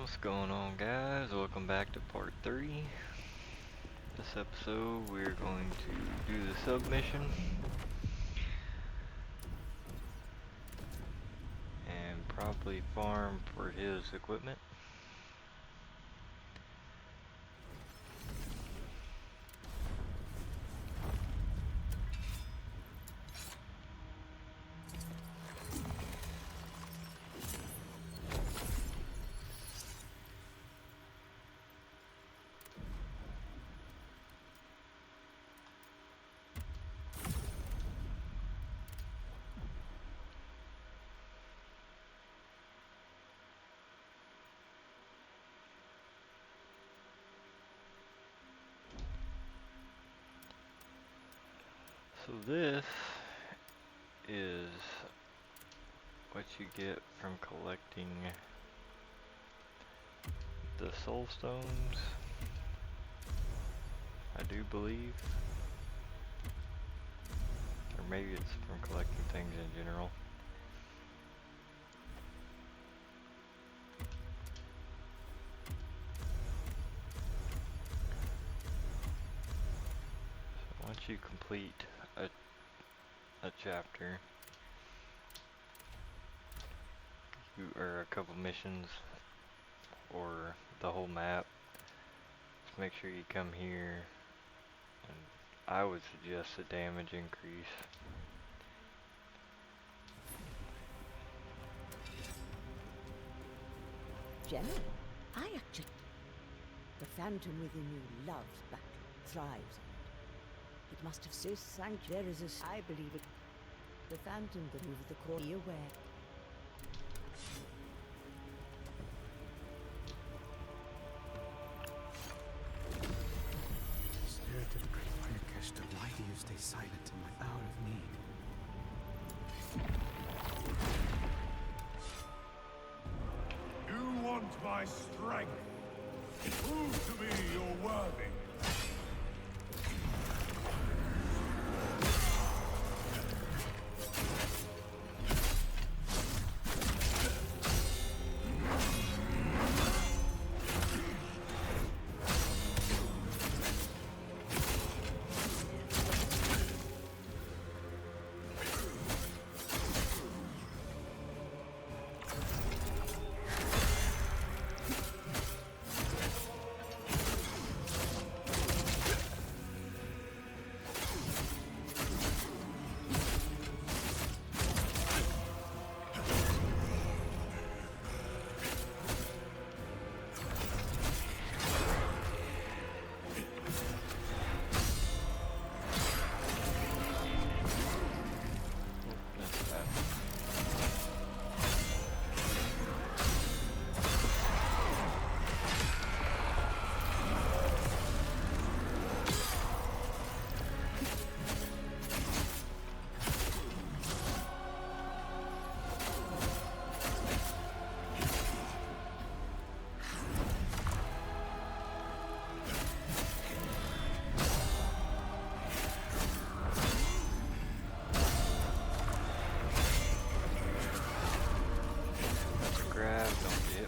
What's going on, guys? Welcome back to part 3. This episode we're going to do the submission and probably farm for his equipment. So this is what you get from collecting the soul stones, I do believe. Or maybe it's from collecting things in general. So once you complete a chapter, or a couple missions, or the whole map, just make sure you come here, and I would suggest a damage increase. Gemma, I actually... The phantom within you loves battle, thrives on it. It must have so sank there as a... I believe it. The phantom that moves the core. Be aware. Spirit of the great Berserker, why do you stay silent in my hour of need? You want my strength? Prove to me you're worthy.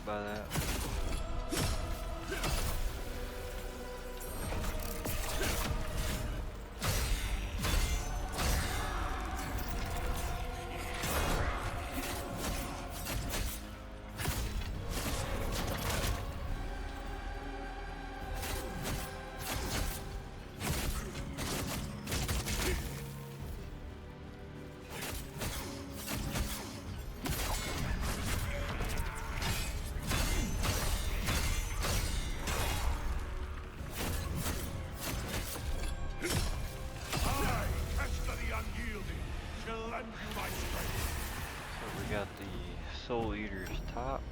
By that. Got the Soul Eater's top,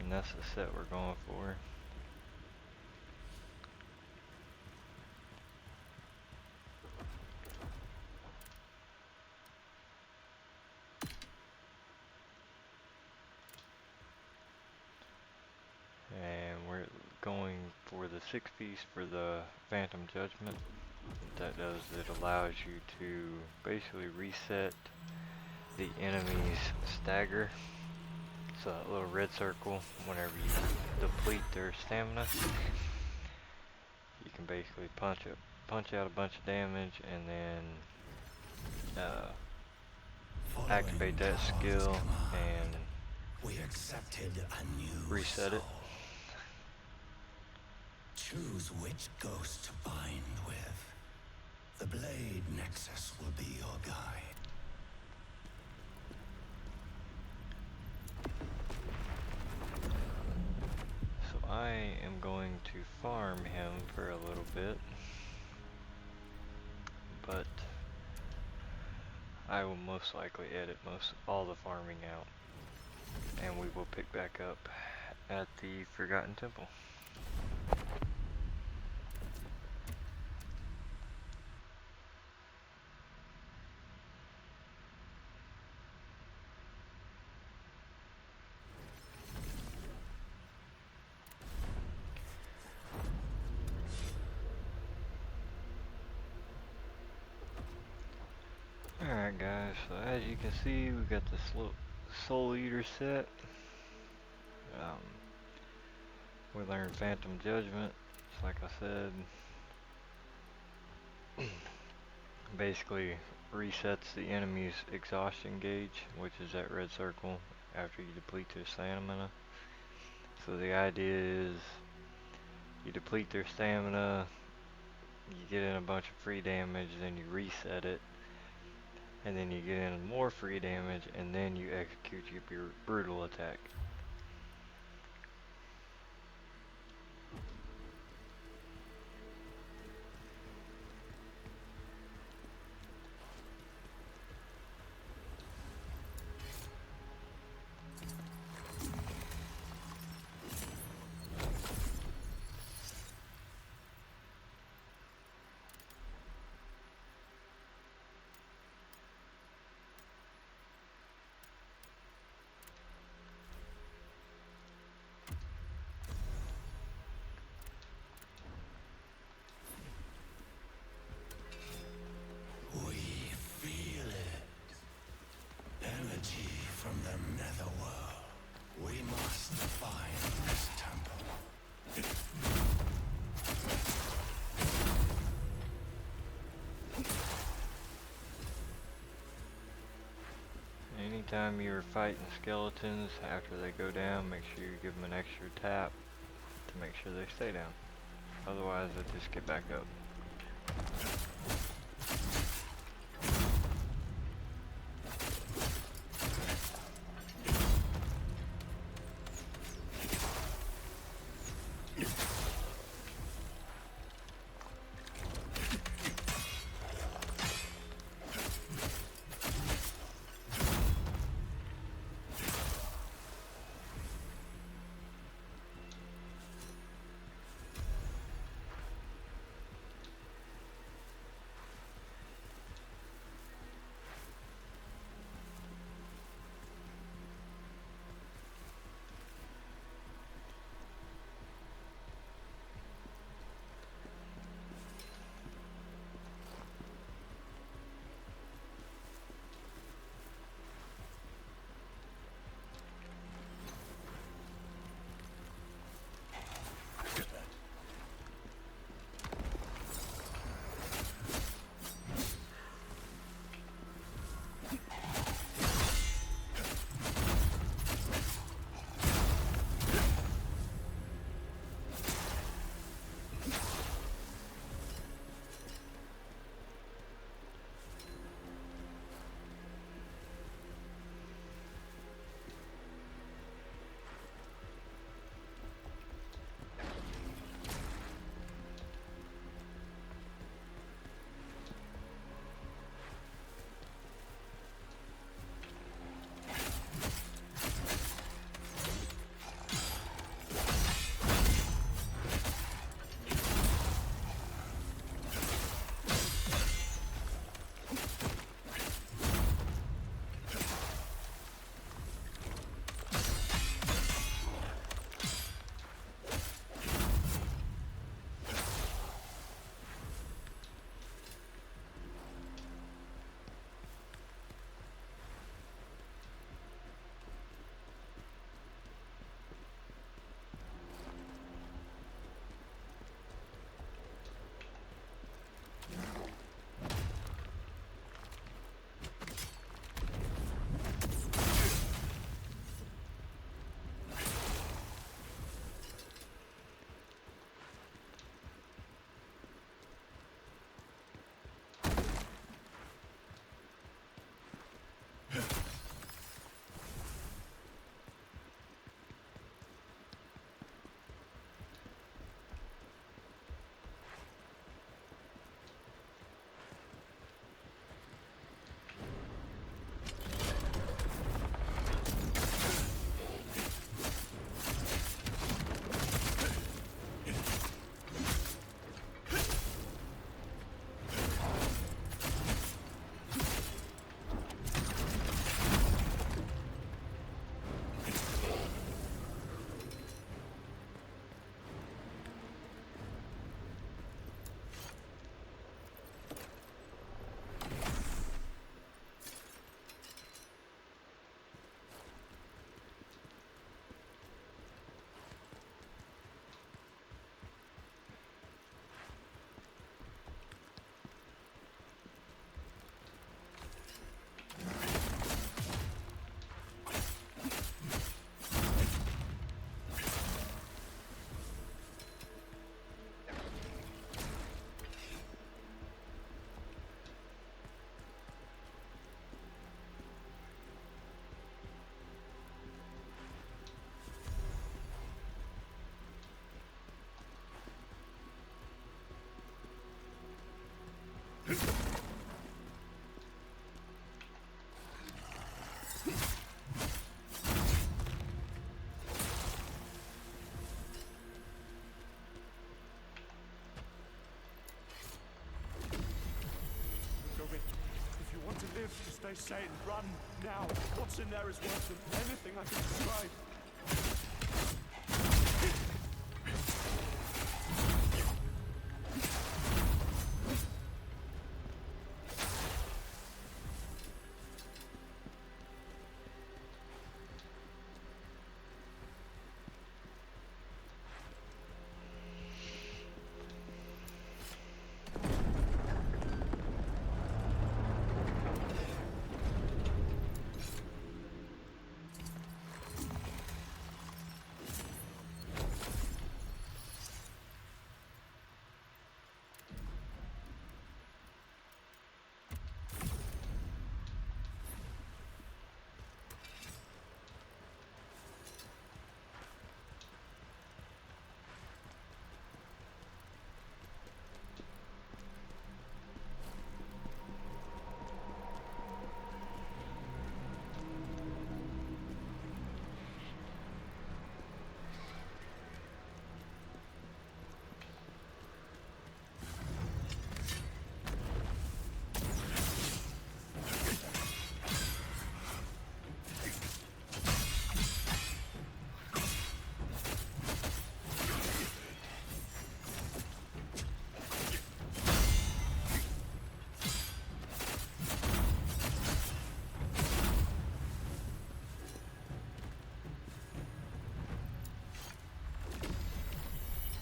and that's the set we're going for. And we're going for the 6-piece for the Phantom Judgment. What that does, it allows you to basically reset the enemy's stagger, It's a little red circle. Whenever you deplete their stamina, you can basically punch out a bunch of damage, and then activate that skill and we accepted a new reset it. soul. Choose which ghost to bind with. The Blade Nexus will be your guide. So I am going to farm him for a little bit, but I will most likely edit all the farming out, and we will pick back up at the Forgotten Temple. Alright guys, so as you can see, we got the Soul Eater set. We learned Phantom Judgment, just like I said. Basically resets the enemy's exhaustion gauge, which is that red circle, after you deplete their stamina. So the idea is, you deplete their stamina, you get in a bunch of free damage, then you reset it, and then you get in more free damage, and then you execute your brutal attack. We feel it. Energy from the netherworld. We must find this temple. Anytime you're fighting skeletons, after they go down, make sure you give them an extra tap to make sure they stay down. Otherwise, they just get back up. they say, run now. What's in there is worse than anything I can describe.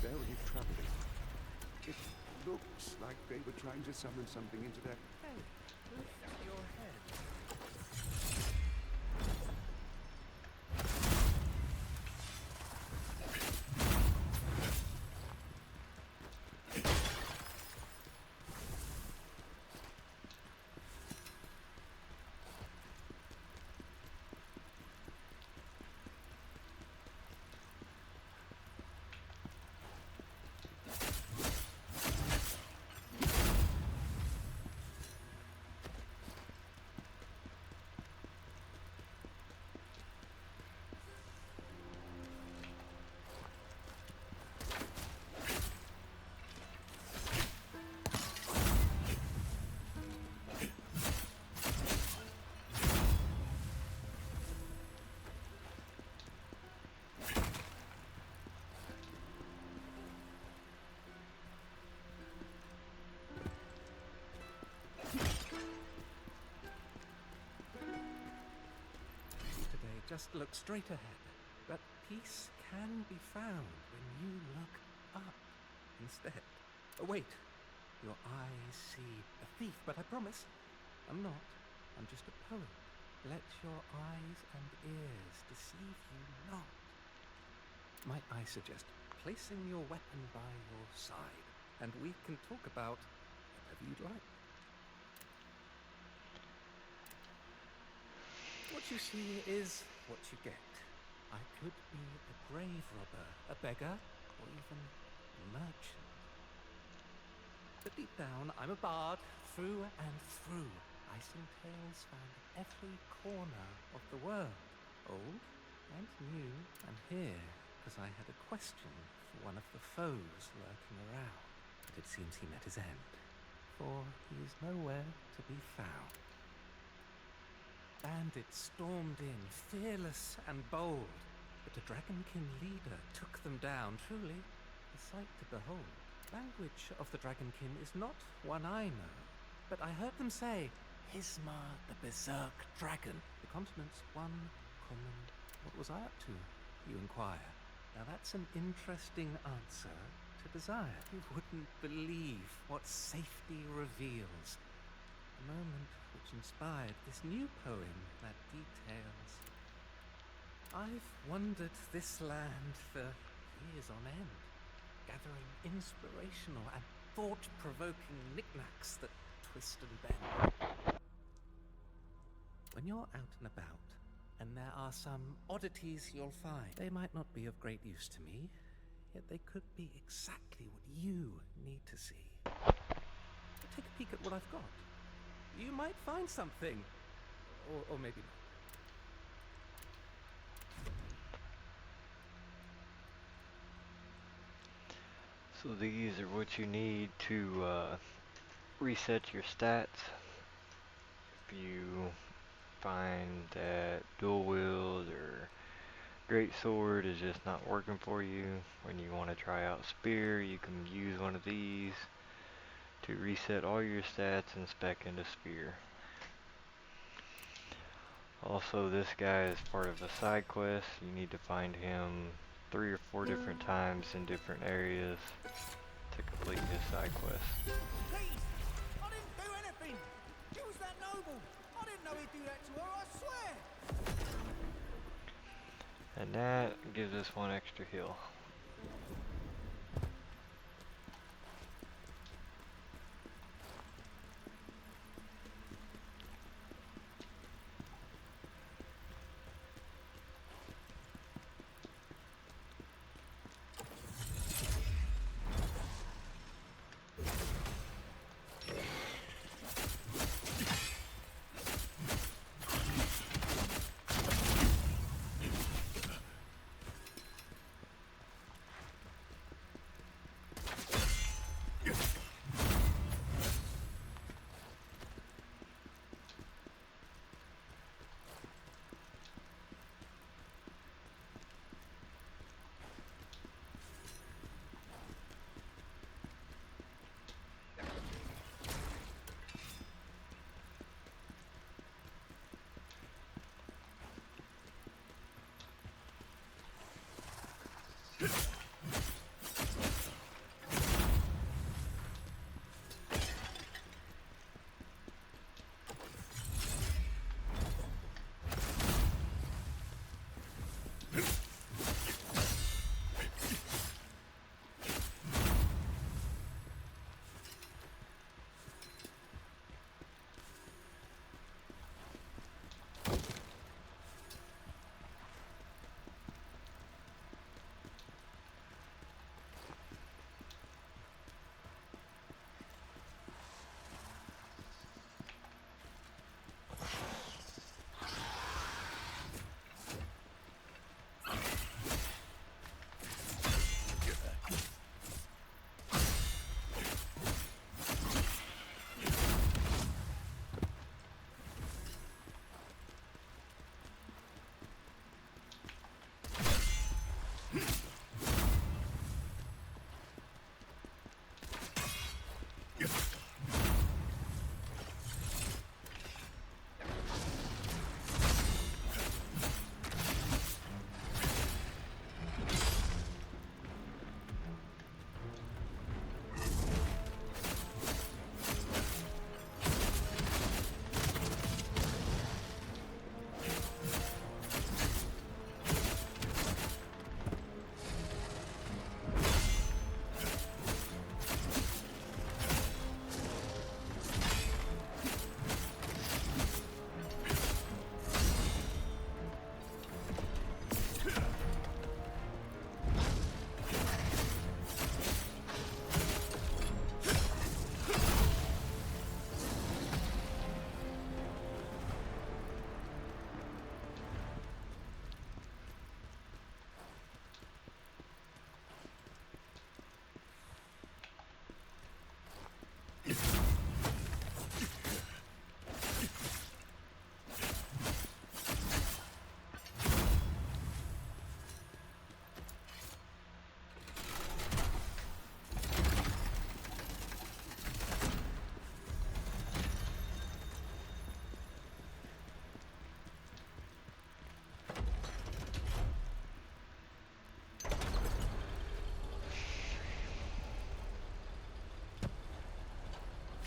Very troubling. It looks like they were trying to summon something into their... Hey, lift your head. Just look straight ahead. But peace can be found when you look up instead. Oh, wait. Your eyes see a thief, but I promise I'm not. I'm just a poet. Let your eyes and ears deceive you not. Might I suggest placing your weapon by your side, and we can talk about whatever you'd like. What you see is what you get. I could be a grave robber, a beggar, or even a merchant. But deep down, I'm a bard, through and through. I sing tales found in every corner of the world. Old and new. I'm here because I had a question for one of the foes lurking around. But it seems he met his end, for he is nowhere to be found. Bandits stormed in, fearless and bold, but the Dragonkin leader took them down, truly a sight to behold. Language of the Dragonkin is not one I know, but I heard them say, Hismar the Berserk Dragon. The continent's one common... What was I up to, you inquire? Now that's an interesting answer to desire. You wouldn't believe what safety reveals. The moment which inspired this new poem that details. I've wandered this land for years on end, gathering inspirational and thought-provoking knickknacks that twist and bend. When you're out and about, and there are some oddities you'll find, they might not be of great use to me, yet they could be exactly what you need to see. Take a peek at what I've got. You might find something, or maybe not. So these are what you need to reset your stats. you find that dual wield or great sword is just not working for you, when you want to try out spear, you can use one of these to reset all your stats and spec into spear. Also, this guy is part of a side quest. You need to find him 3 or 4 different times in different areas to complete his side quest. Please! I didn't do anything! It was that noble! I didn't know he'd do that to her, I swear! And that gives us 1 extra heal.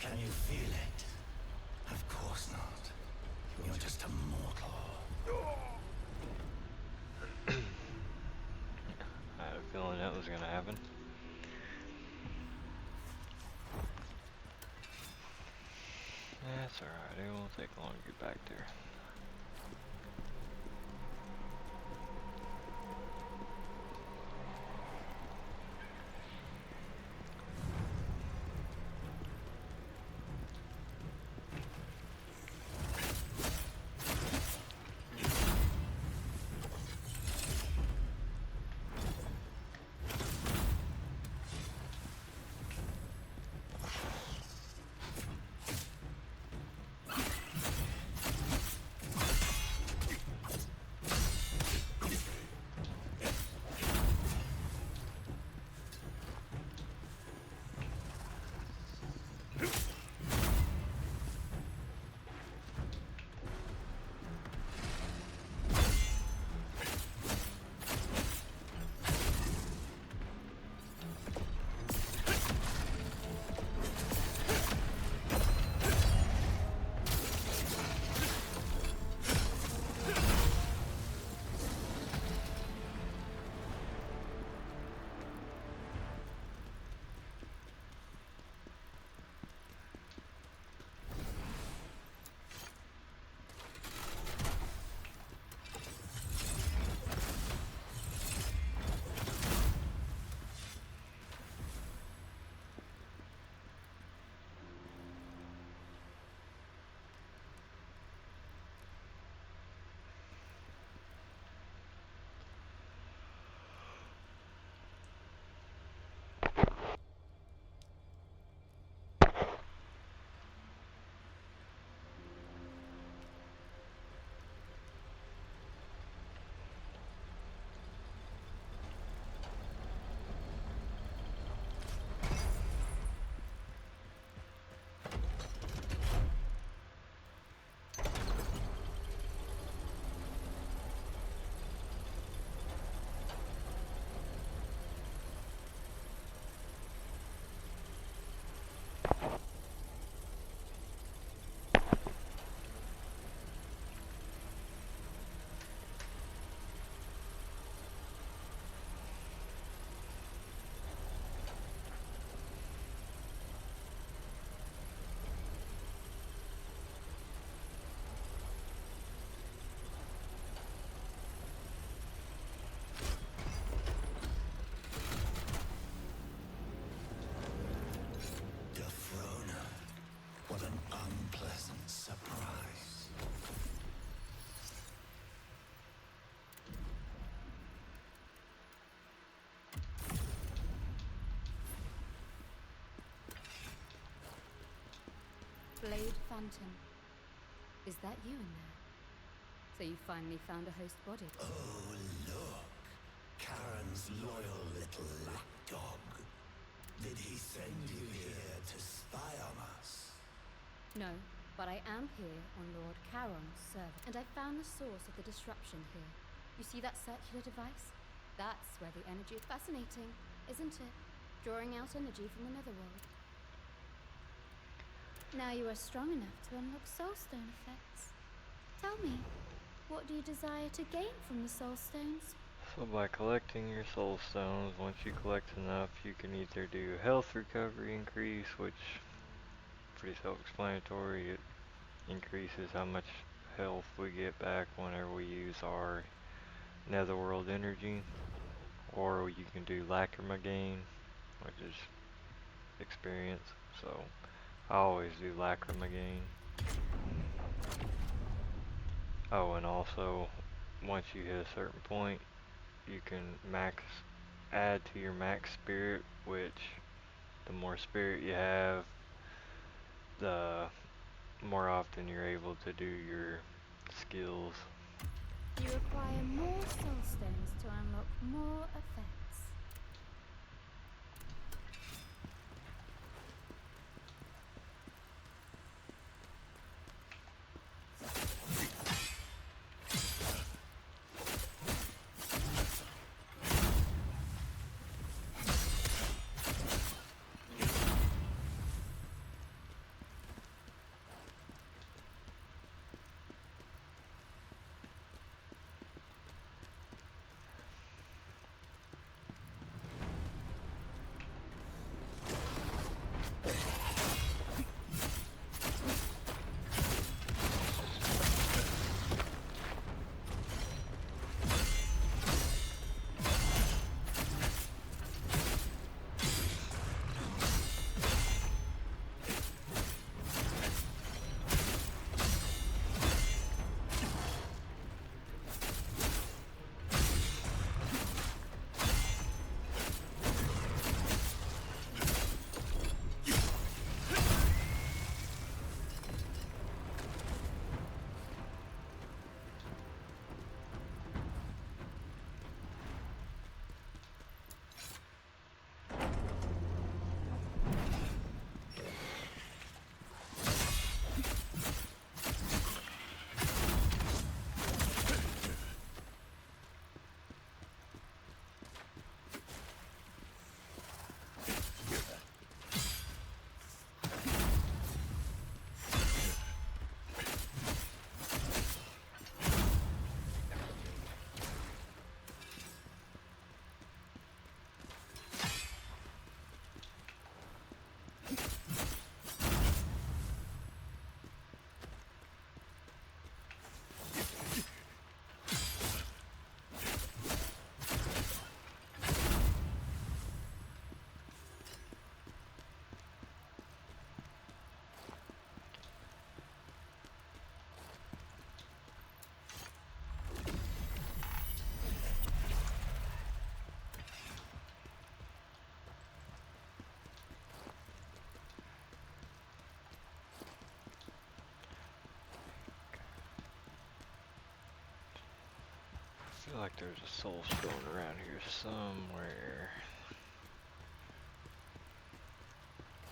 Can you feel it? Of course not. You're just a mortal. I had a feeling that was gonna happen. That's alright, it won't take long to get back there. Blade Phantom. Is that you in there? So you finally found a host body? Oh, look. Karen's loyal little lapdog. Did he send you here to spy on us? No, but I am here on Lord Charon's server, and I found the source of the disruption here. You see that circular device? That's where the energy is fascinating, isn't it? Drawing out energy from the netherworld. Now you are strong enough to unlock soulstone effects. Tell me, what do you desire to gain from the soulstones? So by collecting your soul stones, once you collect enough, you can either do health recovery increase, which pretty self-explanatory. It increases how much health we get back whenever we use our netherworld energy, or you can do lacrima gain, which is experience. So I always do lacrima gain. Oh, and also once you hit a certain point, you can add to your max spirit, which the more spirit you have, the more often you're able to do your skills. You require more soulstones to unlock more effects. I feel like there's a soul stone around here somewhere.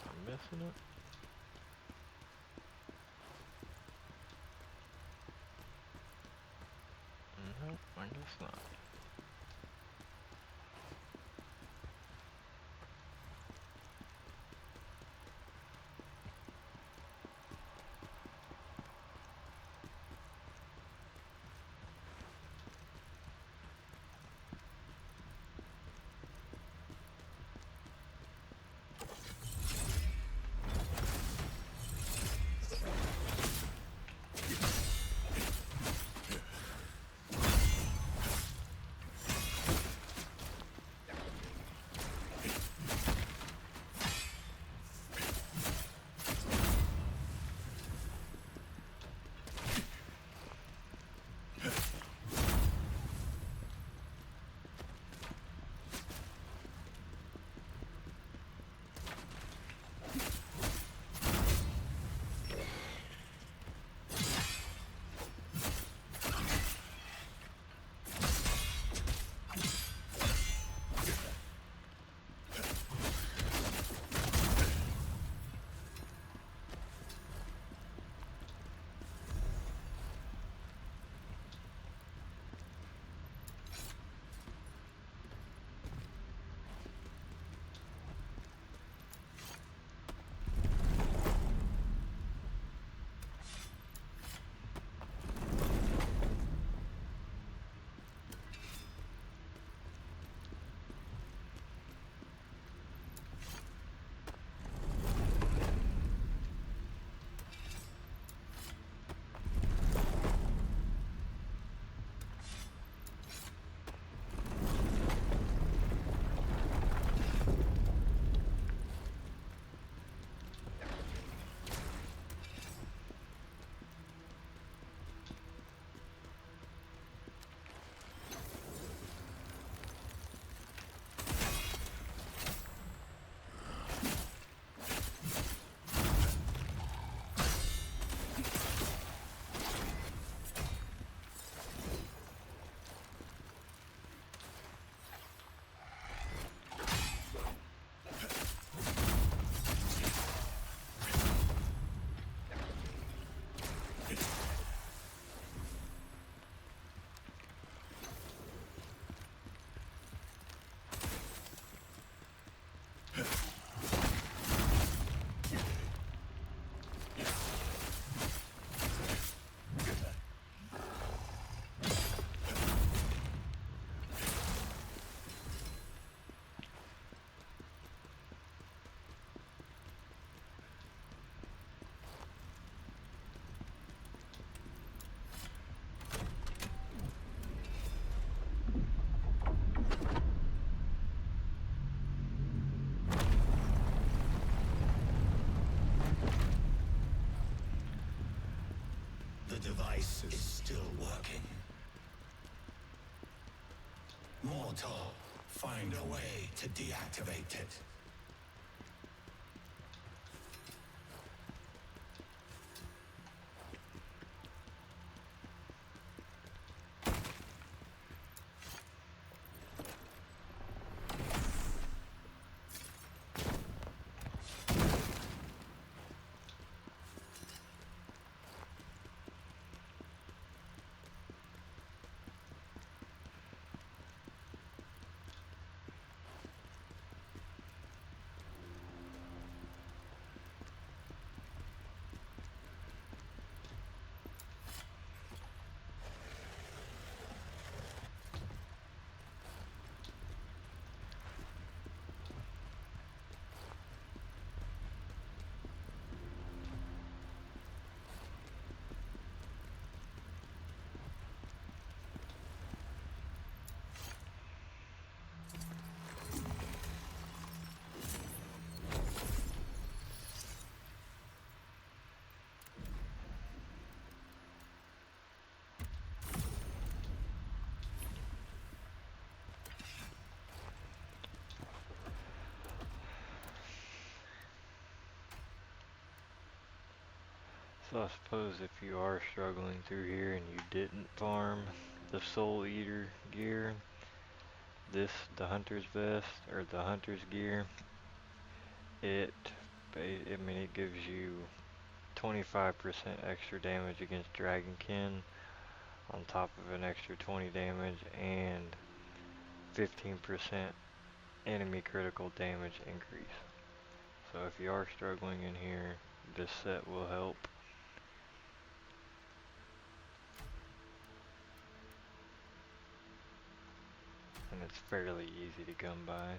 I'm missing it. Nope, I guess not. force is still working. Mortal, find a way to deactivate it. So I suppose if you are struggling through here and you didn't farm the Soul Eater gear, the Hunter's Vest, or the Hunter's gear, it gives you 25% extra damage against Dragonkin, on top of an extra 20 damage, and 15% enemy critical damage increase. So if you are struggling in here, this set will help. And it's fairly easy to come by.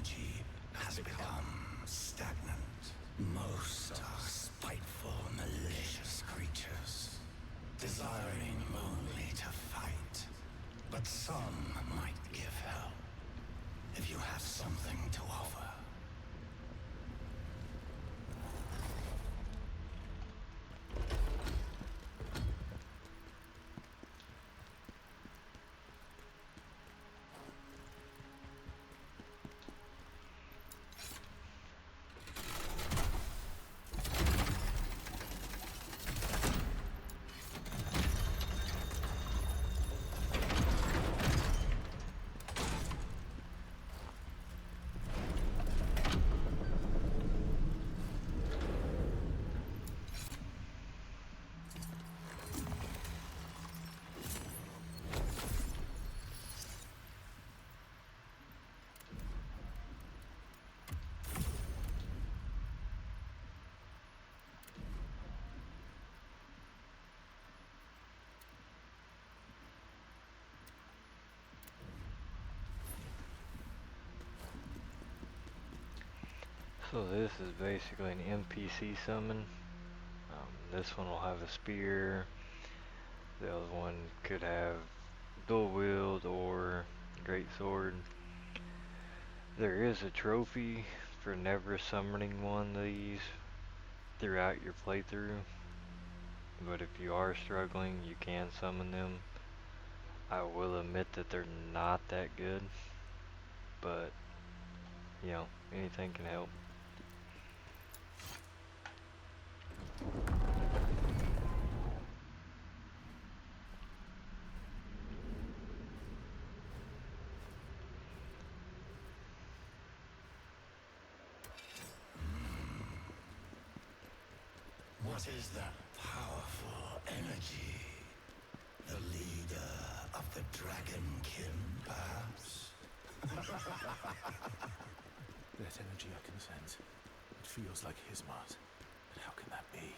energy has become stagnant. Most are spiteful, malicious creatures, desiring only to fight. But some might give help, if you have something to offer. So this is basically an NPC summon. This one will have a spear. The other one could have dual wield or great sword. There is a trophy for never summoning one of these throughout your playthrough. But if you are struggling, you can summon them. I will admit that they're not that good. But, you know, anything can help. What is that powerful energy? The leader of the Dragonkin, perhaps? That energy I can sense. It feels like Hismar's. But how can that be?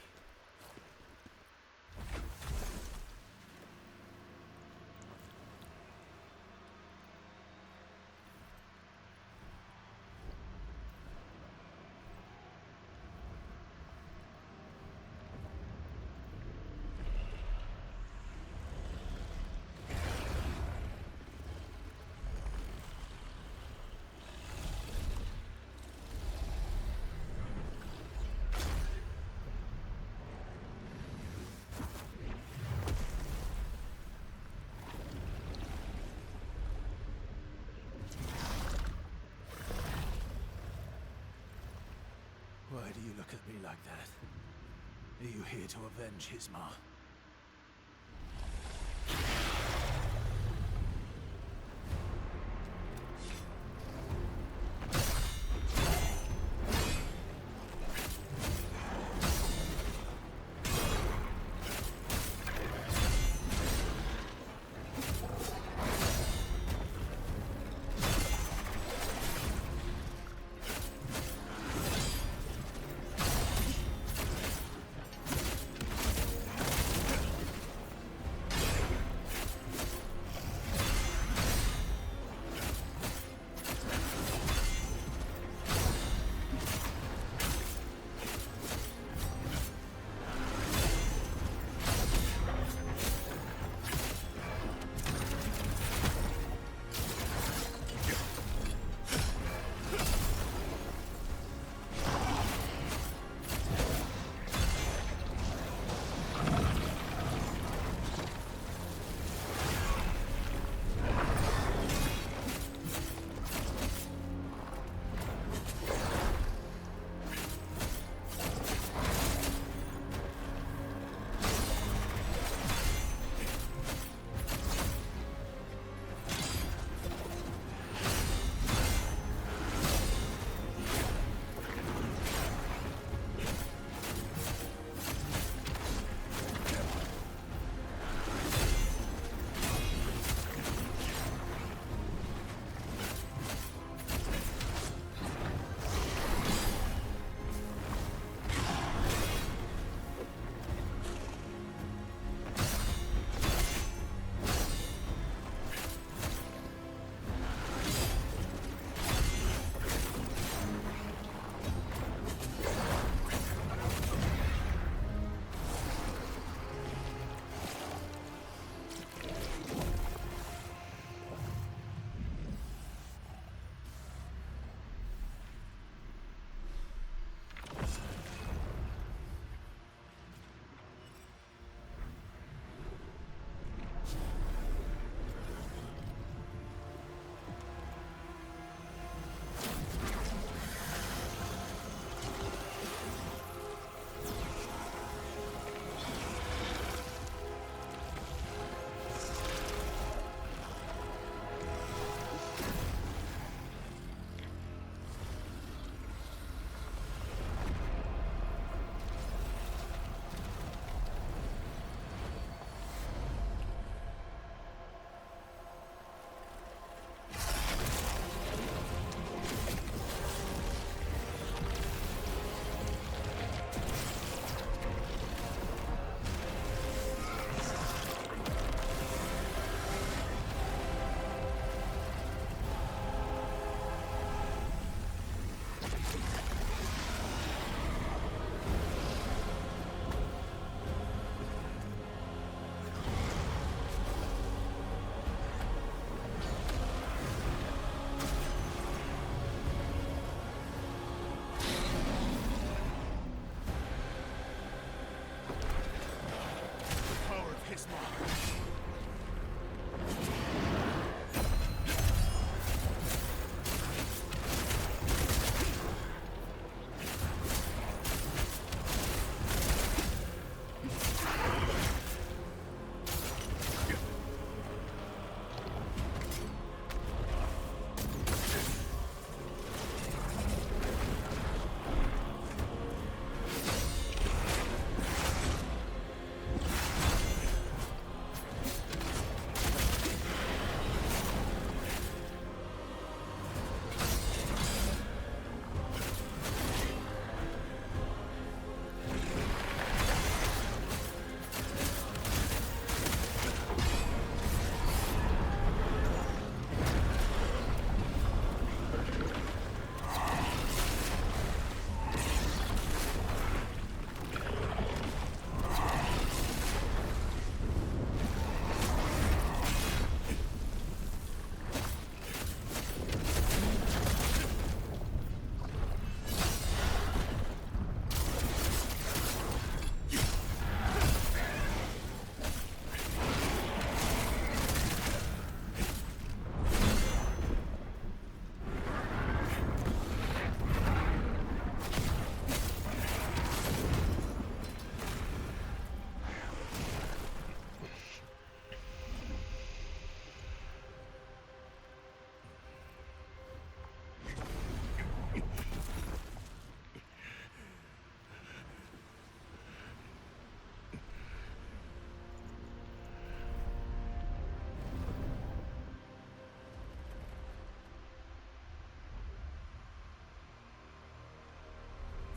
Why do you look at me like that? Are you here to avenge Hismar?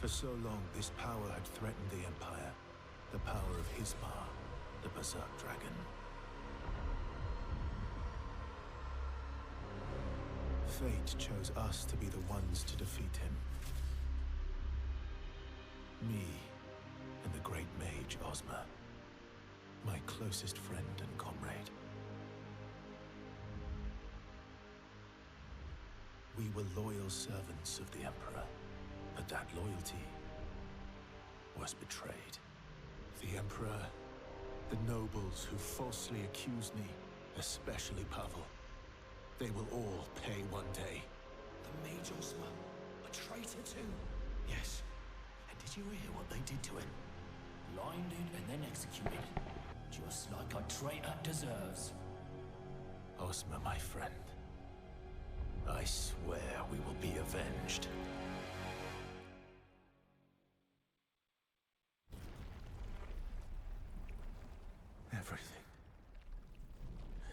For so long, this power had threatened the Empire. The power of Hismar, the Berserk dragon. Fate chose us to be the ones to defeat him. Me and the great mage Ozma, my closest friend and comrade. We were loyal servants of the Emperor, but that loyalty was betrayed. The Emperor, the nobles who falsely accused me, especially Pavel, they will all pay one day. The Mage Ozma, a traitor too? Yes. And did you hear what they did to him? Blinded and then executed. Just like a traitor deserves. Ozma, my friend, I swear we will be avenged. Everything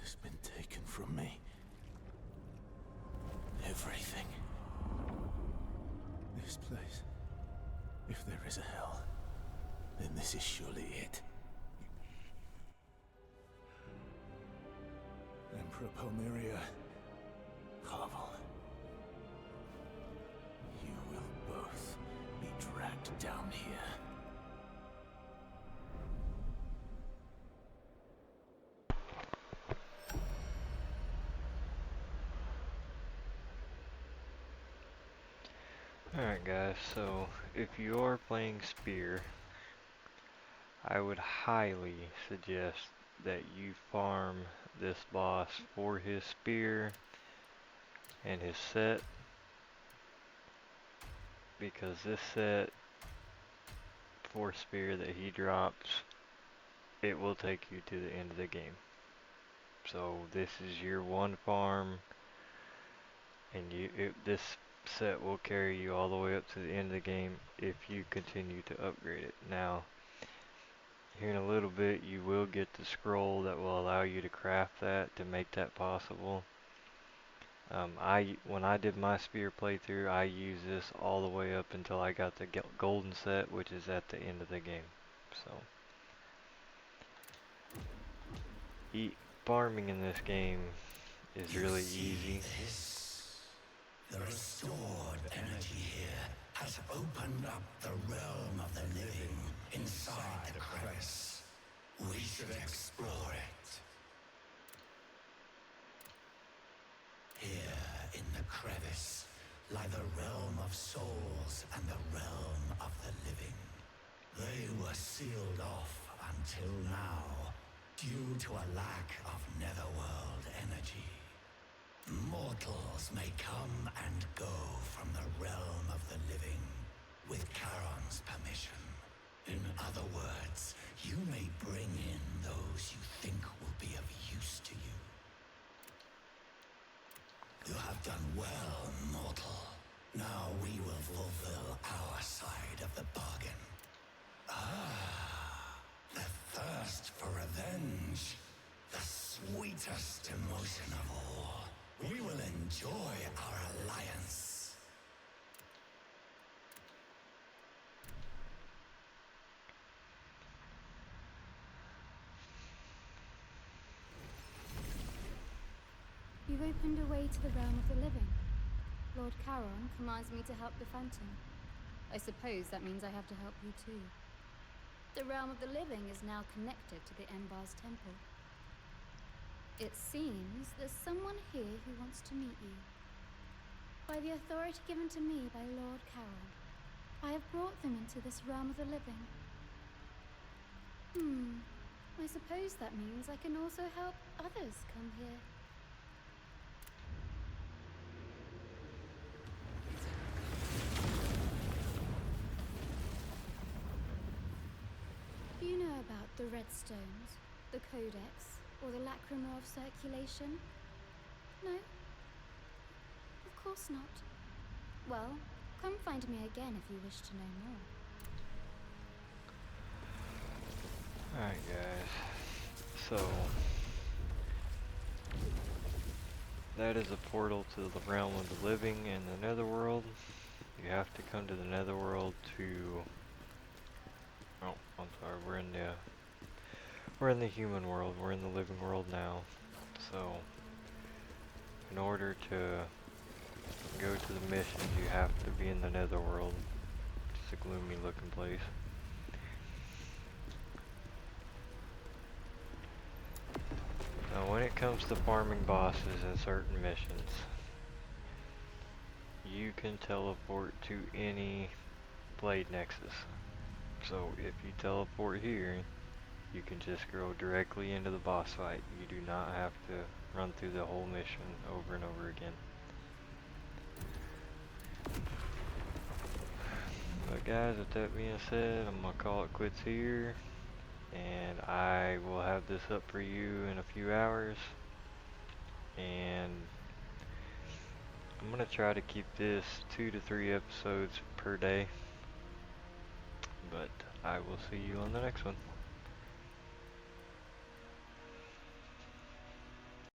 has been taken from me. Everything. This place, if there is a hell, then this is surely it. Emperor Palmyria, Pavel, you will both be dragged down here. Alright guys, so if you are playing Spear, I would highly suggest that you farm this boss for his Spear and his set, because this set for Spear that he drops, it will take you to the end of the game. So this is your one farm, and this set will carry you all the way up to the end of the game if you continue to upgrade it. Now, here in a little bit you will get the scroll that will allow you to craft that to make that possible. When I did my Spear playthrough, I used this all the way up until I got the golden set, which is at the end of the game. So, farming in this game is really easy. The restored energy here has opened up the realm of the living inside the crevice. We should explore it. Here in the crevice lie the realm of souls and the realm of the living. They were sealed off until now due to a lack of netherworld energy. Mortals may come and go from the realm of the living with Charon's permission. In other words, you may bring in those you think will be of use to you. You have done well, mortal. Now we will fulfill our side of the bargain. Ah, the thirst for revenge. The sweetest emotion of all. We will enjoy our alliance. You've opened a way to the realm of the living. Lord Charon commands me to help the Phantom. I suppose that means I have to help you too. The realm of the living is now connected to the Embar's temple. It seems there's someone here who wants to meet you. By the authority given to me by Lord Charon, I have brought them into this realm of the living. I suppose that means I can also help others come here. Do you know about the Redstones, the Codex, or the Lacrima of Circulation? No? Of course not. Well, come find me again if you wish to know more. Alright guys, so that is a portal to the realm of the living and the netherworld. You have to come to the netherworld to... Oh, I'm sorry, we're in the human world, we're in the living world now. So, in order to go to the missions, you have to be in the netherworld. It's a gloomy looking place. Now when it comes to farming bosses and certain missions, you can teleport to any blade nexus. So if you teleport here, you can just go directly into the boss fight. You do not have to run through the whole mission over and over again. But guys, with that being said, I'm gonna call it quits here, and I will have this up for you in a few hours, and I'm gonna try to keep this 2 to 3 episodes per day, but I will see you on the next one.